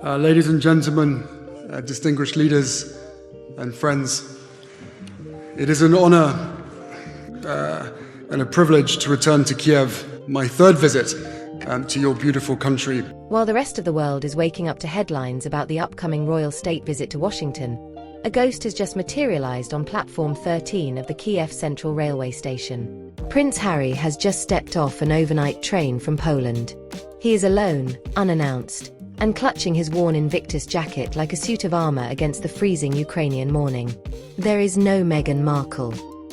Ladies and gentlemen, distinguished leaders and friends, it is an honor and a privilege to return to Kyiv, my third visit to your beautiful country. While the rest of the world is waking up to headlines about the upcoming royal state visit to Washington, a ghost has just materialized on platform 13 of the Kyiv Central Railway Station. Prince Harry has just stepped off an overnight train from Poland. He is alone, unannounced, and clutching his worn Invictus jacket like a suit of armor against the freezing Ukrainian morning. There is no Meghan Markle.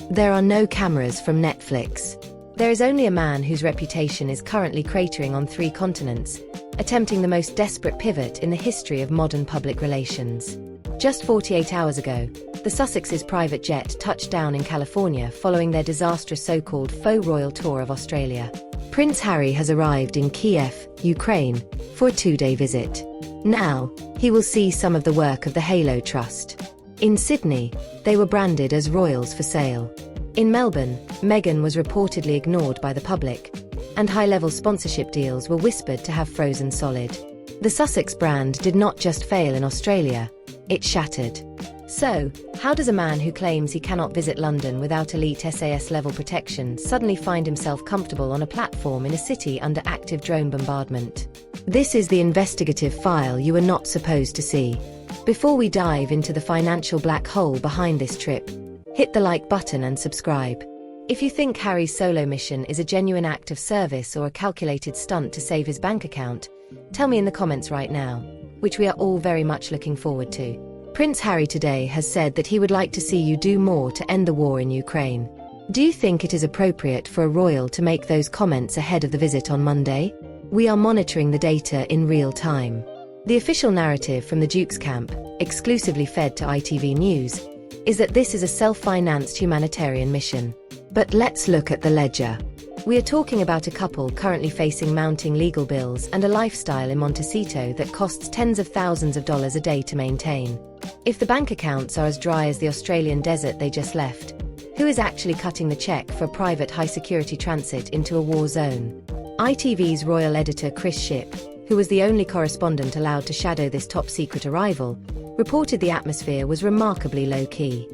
There are no cameras from Netflix. There is only a man whose reputation is currently cratering on 3 continents, attempting the most desperate pivot in the history of modern public relations. Just 48 hours ago, the Sussex's private jet touched down in California following their disastrous so-called faux royal tour of Australia. Prince Harry has arrived in Kyiv, Ukraine, for a 2-day visit. Now, he will see some of the work of the Halo Trust. In Sydney, they were branded as royals for sale. In Melbourne, Meghan was reportedly ignored by the public, and high-level sponsorship deals were whispered to have frozen solid. The Sussex brand did not just fail in Australia, it shattered. So, how does a man who claims he cannot visit London without elite SAS-level protection suddenly find himself comfortable on a platform in a city under active drone bombardment? This is the investigative file you are not supposed to see. Before we dive into the financial black hole behind this trip, hit the like button and subscribe. If you think Harry's solo mission is a genuine act of service or a calculated stunt to save his bank account, tell me in the comments right now, which we are all very much looking forward to. Prince Harry today has said that he would like to see you do more to end the war in Ukraine. Do you think it is appropriate for a royal to make those comments ahead of the visit on Monday? We are monitoring the data in real time. The official narrative from the Duke's camp, exclusively fed to ITV News, is that this is a self-financed humanitarian mission. But let's look at the ledger. We are talking about a couple currently facing mounting legal bills and a lifestyle in Montecito that costs tens of thousands of dollars a day to maintain. If the bank accounts are as dry as the Australian desert they just left, who is actually cutting the check for private high-security transit into a war zone? ITV's royal editor Chris Shipp, who was the only correspondent allowed to shadow this top-secret arrival, reported the atmosphere was remarkably low-key.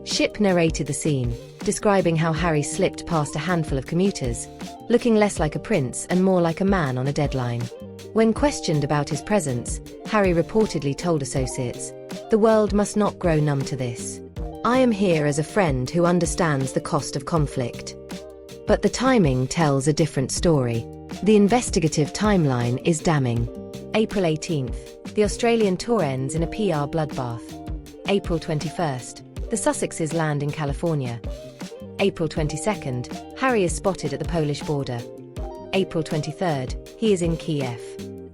Shipp narrated the scene, describing how Harry slipped past a handful of commuters, looking less like a prince and more like a man on a deadline. When questioned about his presence, Harry reportedly told associates, "The world must not grow numb to this. I am here as a friend who understands the cost of conflict." But the timing tells a different story. The investigative timeline is damning. April 18th, the Australian tour ends in a PR bloodbath. April 21st, the Sussexes land in California. April 22nd, Harry is spotted at the Polish border. April 23rd, he is in Kyiv.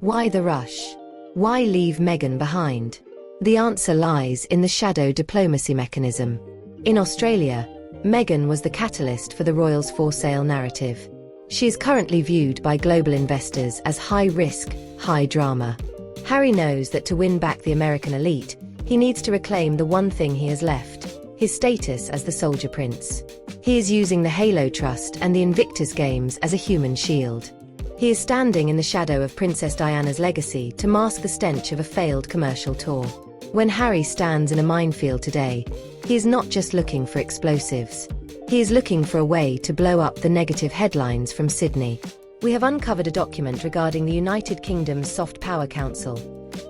Why the rush? Why leave Meghan behind? The answer lies in the shadow diplomacy mechanism. In Australia, Meghan was the catalyst for the royals' for sale narrative. She is currently viewed by global investors as high risk, high drama. Harry knows that to win back the American elite, he needs to reclaim the one thing he has left, his status as the soldier prince. He is using the Halo Trust and the Invictus Games as a human shield. He is standing in the shadow of Princess Diana's legacy to mask the stench of a failed commercial tour. When Harry stands in a minefield today, he is not just looking for explosives. He is looking for a way to blow up the negative headlines from Sydney. We have uncovered a document regarding the United Kingdom's Soft Power Council,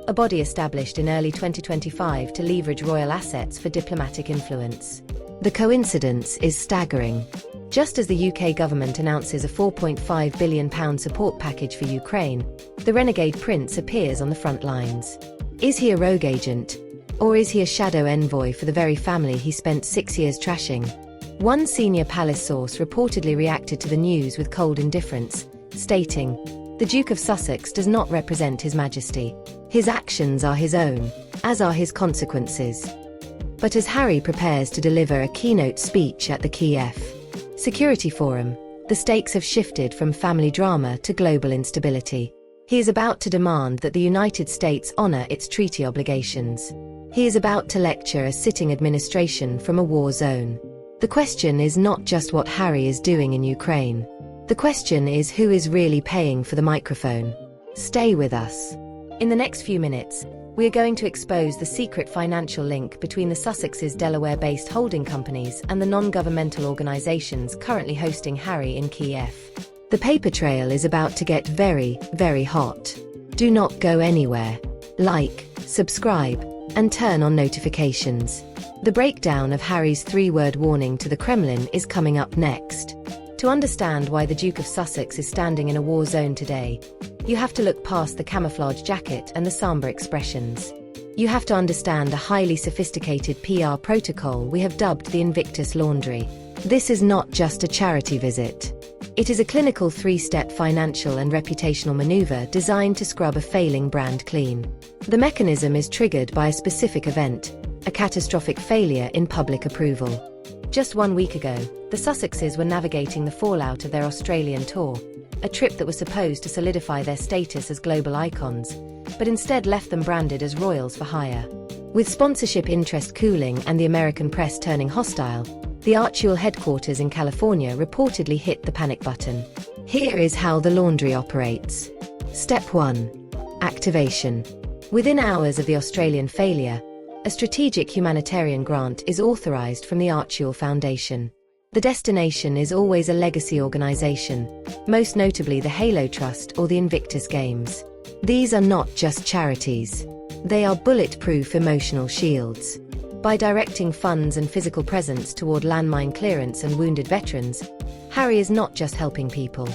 a body established in early 2025 to leverage royal assets for diplomatic influence. The coincidence is staggering. Just as the UK government announces a £4.5 billion support package for Ukraine, the renegade prince appears on the front lines. Is he a rogue agent? Or is he a shadow envoy for the very family he spent 6 years trashing? One senior palace source reportedly reacted to the news with cold indifference, stating, "The Duke of Sussex does not represent His Majesty. His actions are his own, as are his consequences." But as Harry prepares to deliver a keynote speech at the Kyiv Security Forum, the stakes have shifted from family drama to global instability. He is about to demand that the United States honor its treaty obligations. He is about to lecture a sitting administration from a war zone. The question is not just what Harry is doing in Ukraine. The question is who is really paying for the microphone. Stay with us. In the next few minutes, we are going to expose the secret financial link between the Sussex's Delaware-based holding companies and the non-governmental organizations currently hosting Harry in Kyiv. The paper trail is about to get very, very hot. Do not go anywhere. Like, subscribe, and turn on notifications. The breakdown of Harry's 3-word warning to the Kremlin is coming up next. To understand why the Duke of Sussex is standing in a war zone today, you have to look past the camouflage jacket and the somber expressions. You have to understand a highly sophisticated PR protocol we have dubbed the Invictus Laundry. This is not just a charity visit. It is a clinical 3-step financial and reputational maneuver designed to scrub a failing brand clean. The mechanism is triggered by a specific event, a catastrophic failure in public approval. Just 1 week ago, the Sussexes were navigating the fallout of their Australian tour, a trip that was supposed to solidify their status as global icons, but instead left them branded as royals for hire. With sponsorship interest cooling and the American press turning hostile, the Archuel headquarters in California reportedly hit the panic button. Here is how the laundry operates. Step 1. Activation. Within hours of the Australian failure, a strategic humanitarian grant is authorized from the Archuel Foundation. The destination is always a legacy organization, most notably the Halo Trust or the Invictus Games. These are not just charities. They are bulletproof emotional shields. By directing funds and physical presence toward landmine clearance and wounded veterans, Harry is not just helping people.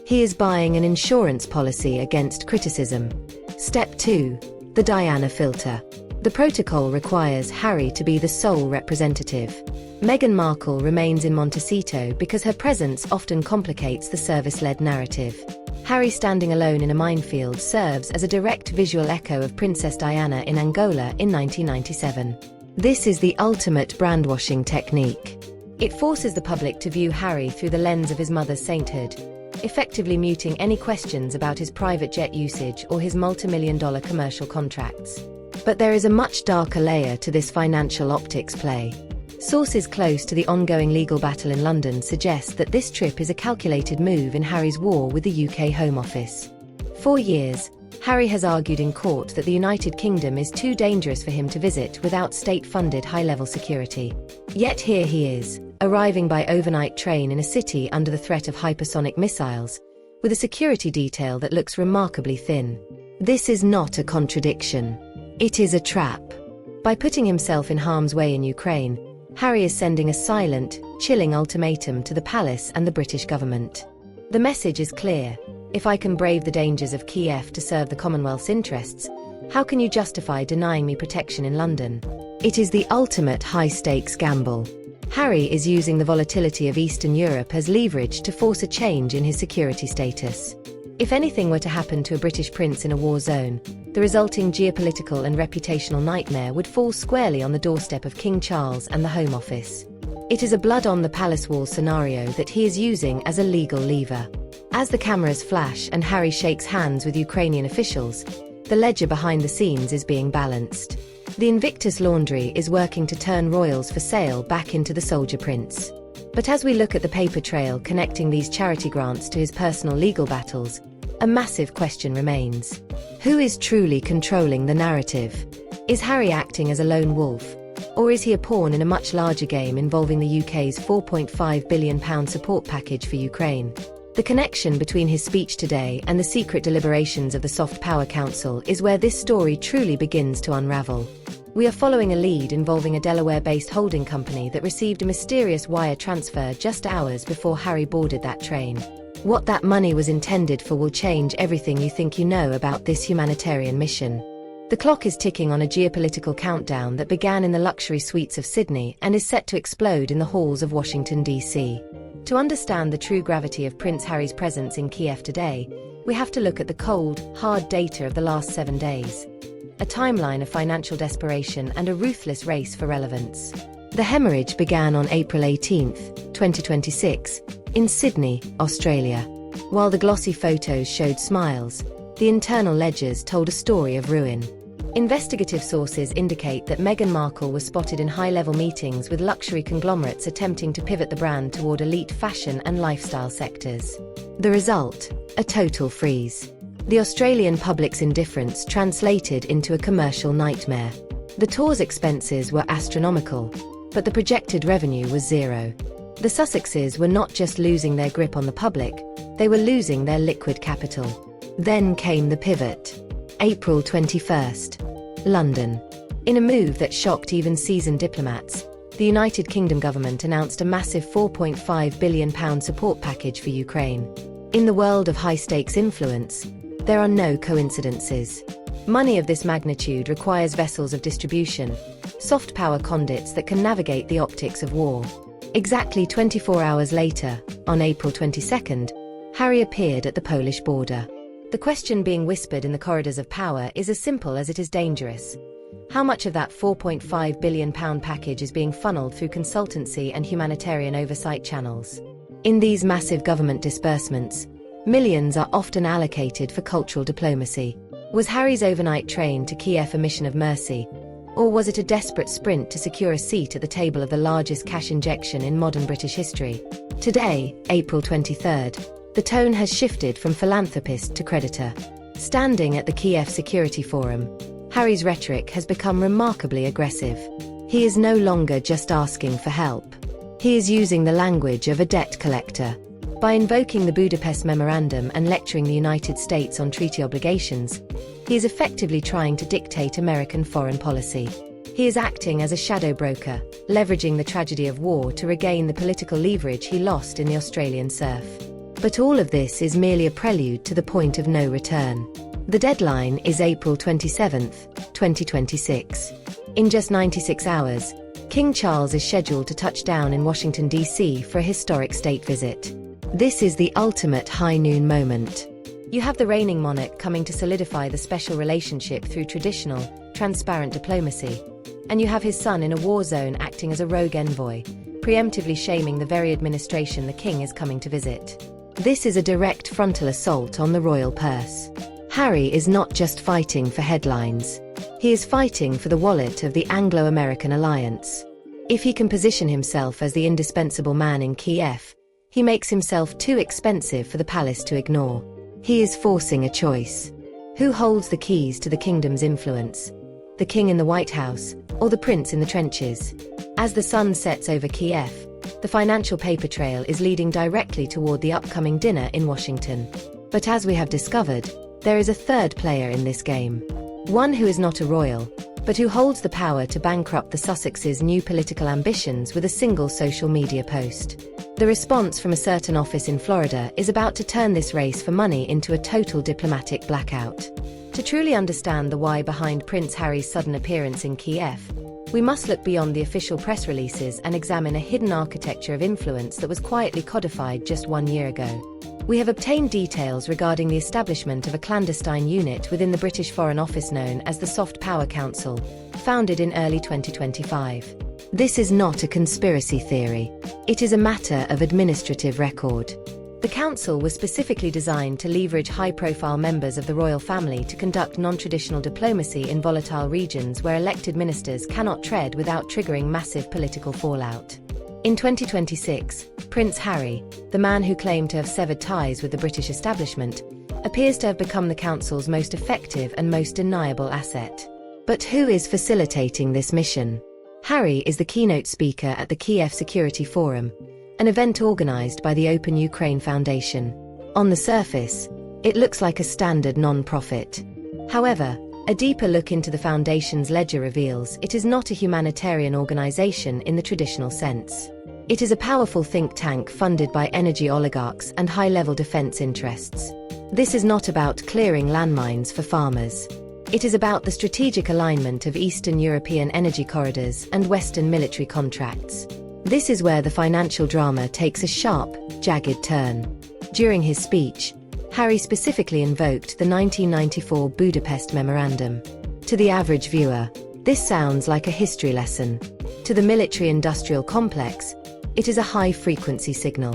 He is buying an insurance policy against criticism. Step 2. The Diana filter. The protocol requires Harry to be the sole representative. Meghan Markle remains in Montecito because her presence often complicates the service-led narrative. Harry standing alone in a minefield serves as a direct visual echo of Princess Diana in Angola in 1997. This is the ultimate brandwashing technique. It forces the public to view Harry through the lens of his mother's sainthood, effectively muting any questions about his private jet usage or his multi-million-dollar commercial contracts. But there is a much darker layer to this financial optics play. Sources close to the ongoing legal battle in London suggest that this trip is a calculated move in Harry's war with the UK Home Office. For years, Harry has argued in court that the United Kingdom is too dangerous for him to visit without state-funded high-level security. Yet here he is, arriving by overnight train in a city under the threat of hypersonic missiles, with a security detail that looks remarkably thin. This is not a contradiction. It is a trap. By putting himself in harm's way in Ukraine, Harry is sending a silent, chilling ultimatum to the palace and the British government. The message is clear. If I can brave the dangers of Kyiv to serve the Commonwealth's interests, how can you justify denying me protection in London? It is the ultimate high-stakes gamble. Harry is using the volatility of Eastern Europe as leverage to force a change in his security status. If anything were to happen to a British prince in a war zone, the resulting geopolitical and reputational nightmare would fall squarely on the doorstep of King Charles and the Home Office. It is a blood-on-the-palace wall scenario that he is using as a legal lever. As the cameras flash and Harry shakes hands with Ukrainian officials, the ledger behind the scenes is being balanced. The Invictus Laundry is working to turn royals for sale back into the soldier prince. But as we look at the paper trail connecting these charity grants to his personal legal battles, a massive question remains. Who is truly controlling the narrative? Is Harry acting as a lone wolf? Or is he a pawn in a much larger game involving the UK's £4.5 billion support package for Ukraine? The connection between his speech today and the secret deliberations of the Soft Power Council is where this story truly begins to unravel. We are following a lead involving a Delaware-based holding company that received a mysterious wire transfer just hours before Harry boarded that train. What that money was intended for will change everything you think you know about this humanitarian mission. The clock is ticking on a geopolitical countdown that began in the luxury suites of Sydney and is set to explode in the halls of Washington, D.C. To understand the true gravity of Prince Harry's presence in Kyiv today, we have to look at the cold, hard data of the last 7 days. A timeline of financial desperation and a ruthless race for relevance. The hemorrhage began on April 18, 2026, in Sydney, Australia. While the glossy photos showed smiles, the internal ledgers told a story of ruin. Investigative sources indicate that Meghan Markle was spotted in high-level meetings with luxury conglomerates attempting to pivot the brand toward elite fashion and lifestyle sectors. The result? A total freeze. The Australian public's indifference translated into a commercial nightmare. The tour's expenses were astronomical, but the projected revenue was zero. The Sussexes were not just losing their grip on the public, they were losing their liquid capital. Then came the pivot. April 21st. London. In a move that shocked even seasoned diplomats, the United Kingdom government announced a massive £4.5 billion support package for Ukraine. In the world of high-stakes influence, there are no coincidences. Money of this magnitude requires vessels of distribution, soft power conduits that can navigate the optics of war. Exactly 24 hours later, on April 22nd, Harry appeared at the Polish border. The question being whispered in the corridors of power is as simple as it is dangerous. How much of that £4.5 billion package is being funneled through consultancy and humanitarian oversight channels? In these massive government disbursements, millions are often allocated for cultural diplomacy. Was Harry's overnight train to Kyiv a mission of mercy? Or was it a desperate sprint to secure a seat at the table of the largest cash injection in modern British history? Today, April 23rd, the tone has shifted from philanthropist to creditor. Standing at the Kyiv Security Forum, Harry's rhetoric has become remarkably aggressive. He is no longer just asking for help. He is using the language of a debt collector. By invoking the Budapest Memorandum and lecturing the United States on treaty obligations, he is effectively trying to dictate American foreign policy. He is acting as a shadow broker, leveraging the tragedy of war to regain the political leverage he lost in the Australian surf. But all of this is merely a prelude to the point of no return. The deadline is April 27, 2026. In just 96 hours, King Charles is scheduled to touch down in Washington, D.C. for a historic state visit. This is the ultimate high noon moment. You have the reigning monarch coming to solidify the special relationship through traditional, transparent diplomacy, and you have his son in a war zone acting as a rogue envoy, preemptively shaming the very administration the king is coming to visit. This is a direct frontal assault on the royal purse. Harry is not just fighting for headlines. He is fighting for the wallet of the Anglo-American alliance. If he can position himself as the indispensable man in Kyiv, he makes himself too expensive for the palace to ignore. He is forcing a choice. Who holds the keys to the kingdom's influence? The king in the White House, or the prince in the trenches? As the sun sets over Kyiv, the financial paper trail is leading directly toward the upcoming dinner in Washington. But as we have discovered, there is a third player in this game. One who is not a royal, but who holds the power to bankrupt the Sussexes' new political ambitions with a single social media post. The response from a certain office in Florida is about to turn this race for money into a total diplomatic blackout. To truly understand the why behind Prince Harry's sudden appearance in Kyiv, we must look beyond the official press releases and examine a hidden architecture of influence that was quietly codified just 1 year ago. We have obtained details regarding the establishment of a clandestine unit within the British Foreign Office known as the Soft Power Council, founded in early 2025. This is not a conspiracy theory. It is a matter of administrative record. The council was specifically designed to leverage high-profile members of the royal family to conduct non-traditional diplomacy in volatile regions where elected ministers cannot tread without triggering massive political fallout. In 2026, Prince Harry, the man who claimed to have severed ties with the British establishment, appears to have become the council's most effective and most deniable asset. But who is facilitating this mission? Harry is the keynote speaker at the Kyiv Security Forum, an event organized by the Open Ukraine Foundation. On the surface, it looks like a standard non-profit. However, a deeper look into the foundation's ledger reveals it is not a humanitarian organization in the traditional sense. It is a powerful think tank funded by energy oligarchs and high-level defense interests. This is not about clearing landmines for farmers. It is about the strategic alignment of Eastern European energy corridors and Western military contracts. This is where the financial drama takes a sharp, jagged turn. During his speech, Harry specifically invoked the 1994 Budapest Memorandum. To the average viewer, this sounds like a history lesson. To the military-industrial complex, it is a high-frequency signal.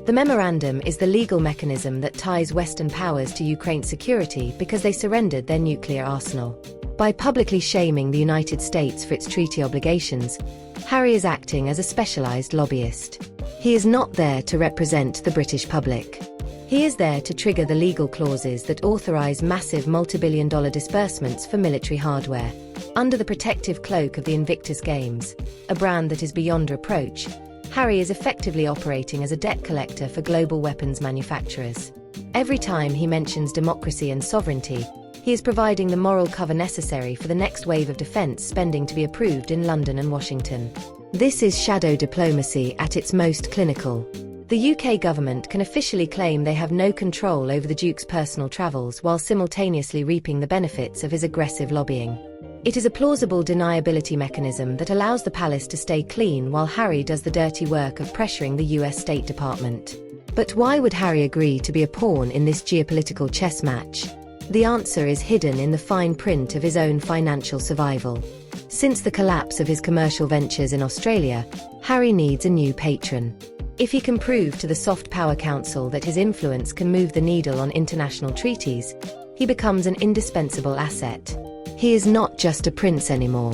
The memorandum is the legal mechanism that ties Western powers to Ukraine's security because they surrendered their nuclear arsenal. By publicly shaming the United States for its treaty obligations, Harry is acting as a specialized lobbyist. He is not there to represent the British public. He is there to trigger the legal clauses that authorize massive multi-billion-dollar disbursements for military hardware. Under the protective cloak of the Invictus Games, a brand that is beyond reproach, Harry is effectively operating as a debt collector for global weapons manufacturers. Every time he mentions democracy and sovereignty, he is providing the moral cover necessary for the next wave of defense spending to be approved in London and Washington. This is shadow diplomacy at its most clinical. The UK government can officially claim they have no control over the Duke's personal travels while simultaneously reaping the benefits of his aggressive lobbying. It is a plausible deniability mechanism that allows the palace to stay clean while Harry does the dirty work of pressuring the US State Department. But why would Harry agree to be a pawn in this geopolitical chess match? The answer is hidden in the fine print of his own financial survival. Since the collapse of his commercial ventures in Australia, Harry needs a new patron. If he can prove to the Soft Power Council that his influence can move the needle on international treaties, he becomes an indispensable asset. He is not just a prince anymore.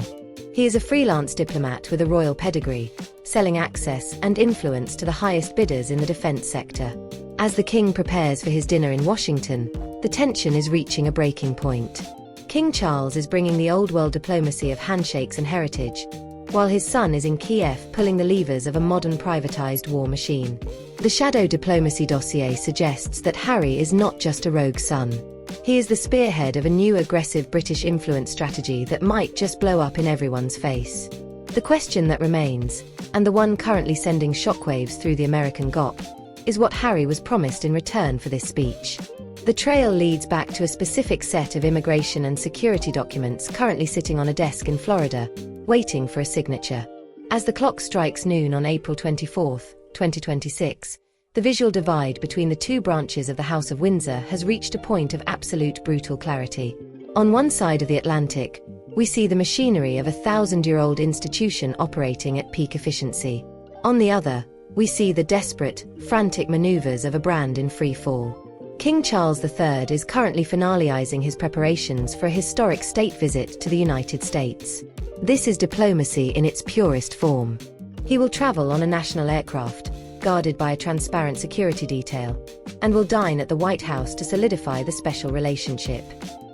He is a freelance diplomat with a royal pedigree, selling access and influence to the highest bidders in the defense sector. As the king prepares for his dinner in Washington, the tension is reaching a breaking point. King Charles is bringing the old-world diplomacy of handshakes and heritage, while his son is in Kyiv pulling the levers of a modern privatized war machine. The shadow diplomacy dossier suggests that Harry is not just a rogue son. He is the spearhead of a new aggressive British influence strategy that might just blow up in everyone's face. The question that remains, and the one currently sending shockwaves through the American GOP, is what Harry was promised in return for this speech. The trail leads back to a specific set of immigration and security documents currently sitting on a desk in Florida, waiting for a signature. As the clock strikes noon on April 24, 2026, the visual divide between the two branches of the House of Windsor has reached a point of absolute brutal clarity. On one side of the Atlantic, we see the machinery of a 1,000-year-old institution operating at peak efficiency. On the other, we see the desperate, frantic maneuvers of a brand in free fall. King Charles III is currently finalizing his preparations for a historic state visit to the United States. This is diplomacy in its purest form. He will travel on a national aircraft, guarded by a transparent security detail, and will dine at the White House to solidify the special relationship.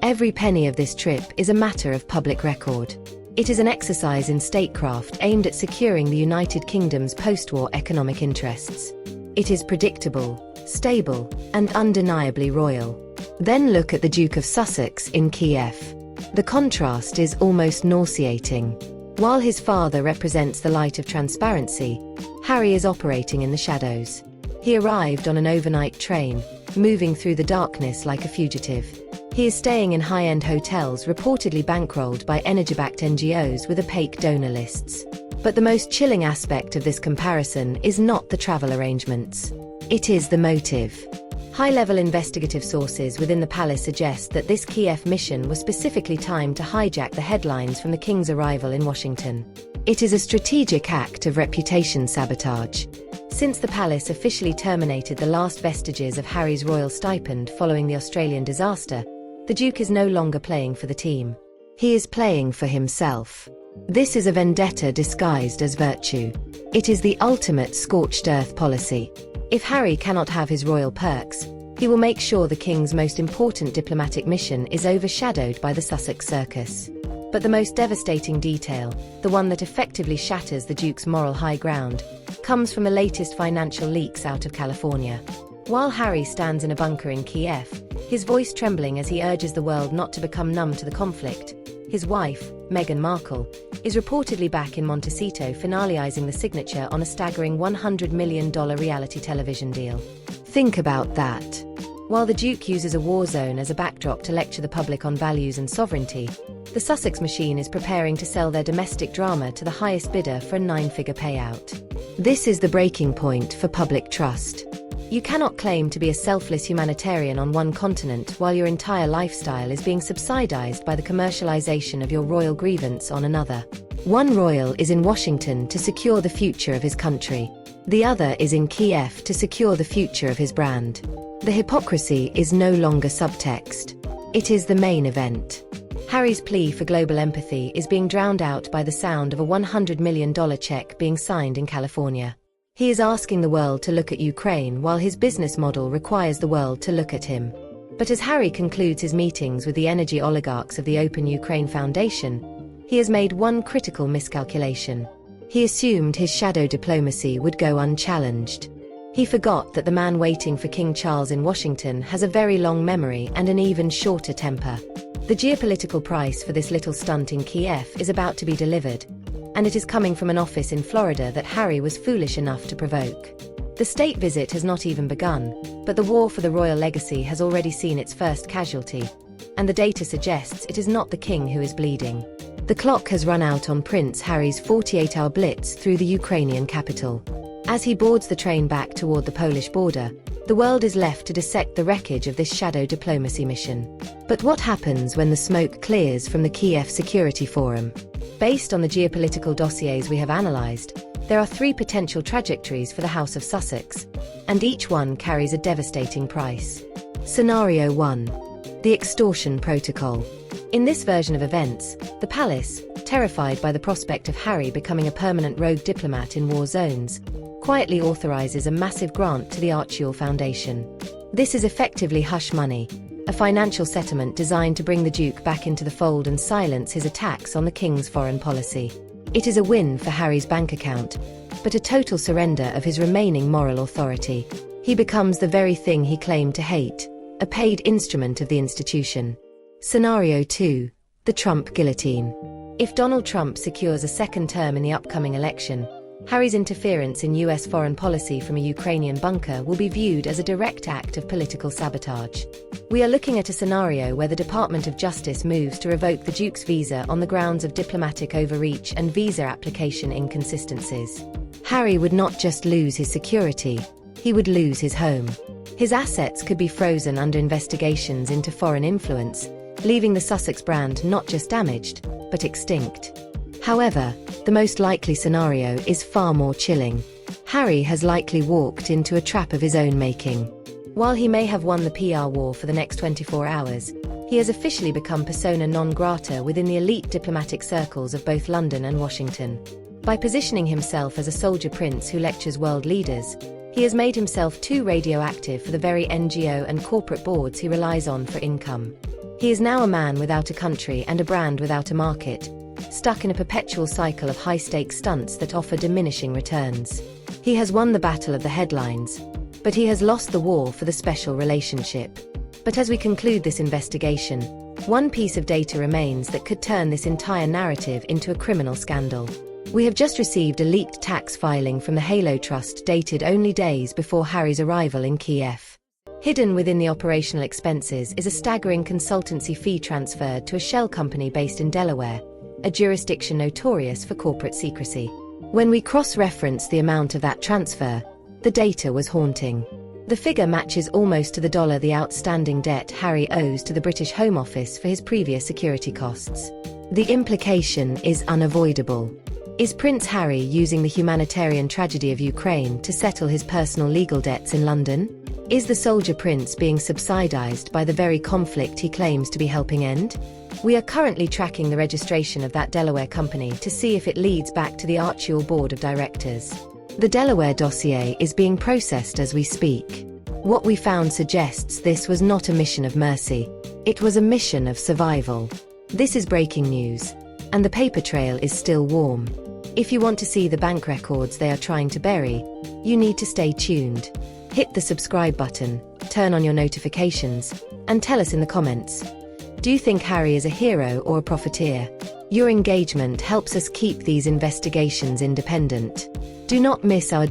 Every penny of this trip is a matter of public record. It is an exercise in statecraft aimed at securing the United Kingdom's post-war economic interests. It is predictable, stable, and undeniably royal. Then look at the Duke of Sussex in Kyiv. The contrast is almost nauseating. While his father represents the light of transparency, Harry is operating in the shadows. He arrived on an overnight train, moving through the darkness like a fugitive. He is staying in high-end hotels reportedly bankrolled by energy-backed NGOs with opaque donor lists. But the most chilling aspect of this comparison is not the travel arrangements. It is the motive. High-level investigative sources within the palace suggest that this Kyiv mission was specifically timed to hijack the headlines from the king's arrival in Washington. It is a strategic act of reputation sabotage. Since the palace officially terminated the last vestiges of Harry's royal stipend following the Australian disaster, the Duke is no longer playing for the team. He is playing for himself. This is a vendetta disguised as virtue. It is the ultimate scorched earth policy. If Harry cannot have his royal perks, he will make sure the king's most important diplomatic mission is overshadowed by the Sussex circus. But the most devastating detail, the one that effectively shatters the Duke's moral high ground, comes from the latest financial leaks out of California. While Harry stands in a bunker in Kyiv, his voice trembling as he urges the world not to become numb to the conflict, his wife, Meghan Markle, is reportedly back in Montecito finalizing the signature on a staggering $100 million reality television deal. Think about that. While the Duke uses a war zone as a backdrop to lecture the public on values and sovereignty, the Sussex machine is preparing to sell their domestic drama to the highest bidder for a 9-figure payout. This is the breaking point for public trust. You cannot claim to be a selfless humanitarian on one continent while your entire lifestyle is being subsidized by the commercialization of your royal grievance on another. One royal is in Washington to secure the future of his country. The other is in Kyiv to secure the future of his brand. The hypocrisy is no longer subtext. It is the main event. Harry's plea for global empathy is being drowned out by the sound of a $100 million check being signed in California. He is asking the world to look at Ukraine while his business model requires the world to look at him. But as Harry concludes his meetings with the energy oligarchs of the Open Ukraine Foundation, he has made one critical miscalculation. He assumed his shadow diplomacy would go unchallenged. He forgot that the man waiting for King Charles in Washington has a very long memory and an even shorter temper. The geopolitical price for this little stunt in Kyiv is about to be delivered, and it is coming from an office in Florida that Harry was foolish enough to provoke. The state visit has not even begun, but the war for the royal legacy has already seen its first casualty, and the data suggests it is not the king who is bleeding. The clock has run out on Prince Harry's 48-hour blitz through the Ukrainian capital. As he boards the train back toward the Polish border, the world is left to dissect the wreckage of this shadow diplomacy mission. But what happens when the smoke clears from the Kyiv Security Forum? Based on the geopolitical dossiers we have analyzed, there are 3 potential trajectories for the House of Sussex, and each one carries a devastating price. Scenario 1. The Extortion Protocol. In this version of events, the palace, terrified by the prospect of Harry becoming a permanent rogue diplomat in war zones, quietly authorizes a massive grant to the Archewell Foundation. This is effectively hush money, a financial settlement designed to bring the Duke back into the fold and silence his attacks on the King's foreign policy. It is a win for Harry's bank account, but a total surrender of his remaining moral authority. He becomes the very thing he claimed to hate, a paid instrument of the institution. Scenario 2. The Trump Guillotine. If Donald Trump secures a second term in the upcoming election, Harry's interference in US foreign policy from a Ukrainian bunker will be viewed as a direct act of political sabotage. We are looking at a scenario where the Department of Justice moves to revoke the Duke's visa on the grounds of diplomatic overreach and visa application inconsistencies. Harry would not just lose his security, he would lose his home. His assets could be frozen under investigations into foreign influence, leaving the Sussex brand not just damaged, but extinct. However, the most likely scenario is far more chilling. Harry has likely walked into a trap of his own making. While he may have won the PR war for the next 24 hours, he has officially become persona non grata within the elite diplomatic circles of both London and Washington. By positioning himself as a soldier prince who lectures world leaders, he has made himself too radioactive for the very NGO and corporate boards he relies on for income. He is now a man without a country and a brand without a market, stuck in a perpetual cycle of high-stakes stunts that offer diminishing returns. He has won the battle of the headlines, but he has lost the war for the special relationship. But as we conclude this investigation, one piece of data remains that could turn this entire narrative into a criminal scandal. We have just received a leaked tax filing from the Halo Trust dated only days before Harry's arrival in Kyiv. Hidden within the operational expenses is a staggering consultancy fee transferred to a shell company based in Delaware, a jurisdiction notorious for corporate secrecy. When we cross-reference the amount of that transfer, the data was haunting. The figure matches almost to the dollar the outstanding debt Harry owes to the British Home Office for his previous security costs. The implication is unavoidable. Is Prince Harry using the humanitarian tragedy of Ukraine to settle his personal legal debts in London? Is the soldier prince being subsidized by the very conflict he claims to be helping end? We are currently tracking the registration of that Delaware company to see if it leads back to the Archewell Board of Directors. The Delaware dossier is being processed as we speak. What we found suggests this was not a mission of mercy. It was a mission of survival. This is breaking news, and the paper trail is still warm. If you want to see the bank records they are trying to bury, you need to stay tuned. Hit the subscribe button, turn on your notifications, and tell us in the comments. Do you think Harry is a hero or a profiteer? Your engagement helps us keep these investigations independent. Do not miss our